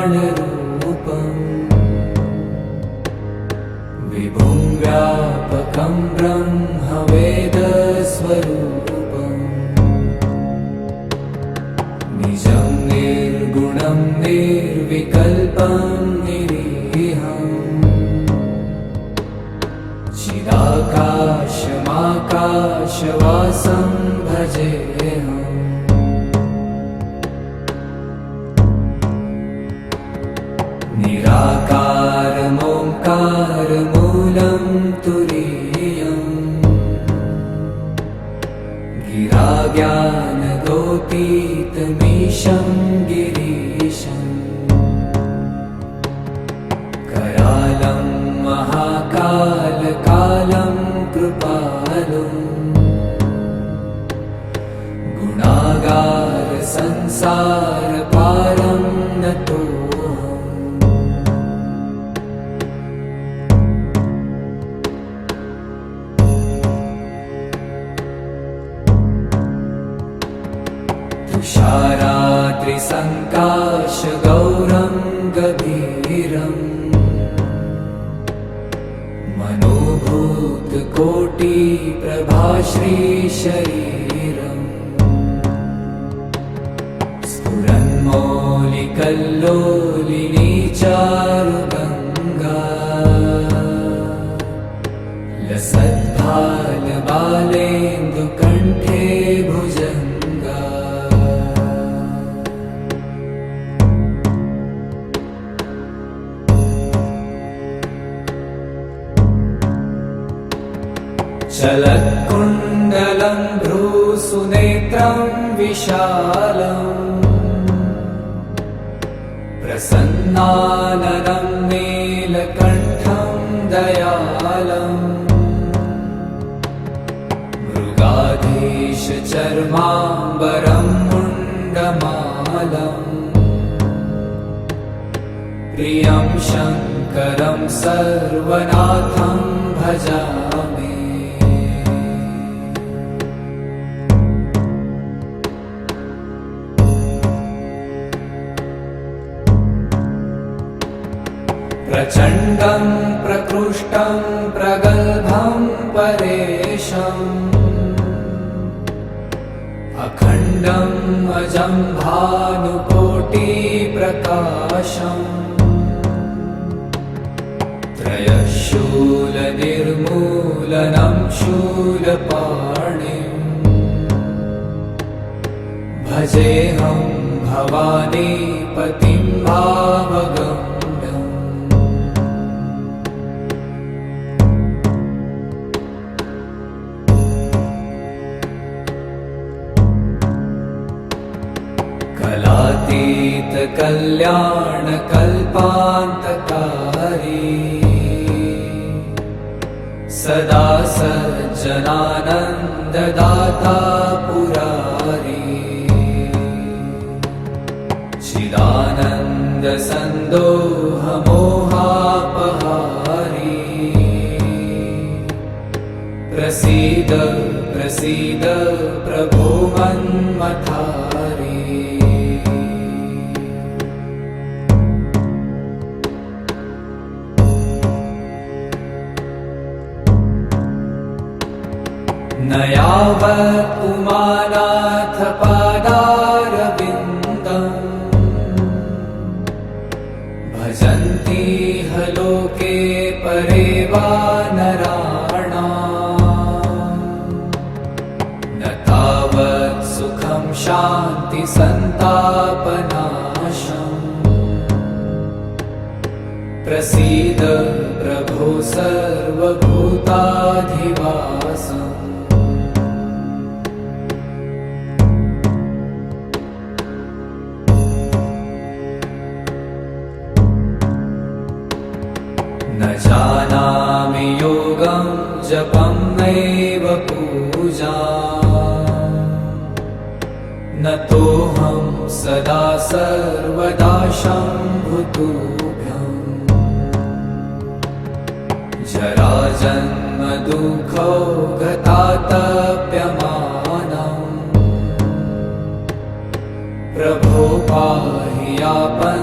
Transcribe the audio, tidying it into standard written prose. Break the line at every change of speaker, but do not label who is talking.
ईशमीशाननिर्वाणरूपम् विभुं व्यापकं ब्रह्मवेदस्वरूपम् निजं निर्गुणं निर्विकल्पं निरीहम् चिदाकाशमाकाशवासं भजेऽहम् निराकारमोङ्कारमूलं तुरीयम् गिराज्ञानगोतीतमीशं गिरीशम् करालं महाकालकालं कृपालुम् गुणागारसंसारपारं नतोऽहम् तुषाराद्रिसङ्काशगौरं गभीरम् मनोभूतकोटिप्रभाश्रीशरीरम् स्फुरन्मौलिकल्लोलिनी चारुगङ्गा लसद्भालबालेन्दुकण्ठे भुजङ्गा चलत्कुण्डलं भ्रूसुनेत्रं विशालम् प्रसन्नाननं नीलकण्ठं दयालम् मृगाधीशचर्माम्बरं मुण्डमालम् प्रियं शङ्करं सर्वनाथं भजामि प्रचण्डं प्रकृष्टं प्रगल्भं परेशम् अखण्डं अजं भानुकोटिप्रकाशम् त्रयशूलनिर्मूलनं शूलपाणिम् भजेऽहं भवानीपतिं भावगम् कलातीतकल्याणकल्पान्तकारी सदा सज्जनानन्ददाता पुरारी चिदानन्दसन्दोहमोहापहारी प्रसीद प्रसीद प्रभो मन्मथारी न यावत् उमानाथपादारविन्दम् भजन्ति ह लोके परे वा नराणाम् न तावत् सुखं शान्तिसन्तापनाशम् प्रसीद प्रभो सर्वभूताधिवासम् न जानामि योगं जपं नैव पूजा न तोऽहं सदा सर्वदा शम्भुतुभ्यम् जराजन्म दुःखौ गतातप्यमानम् प्रभो व्यापन्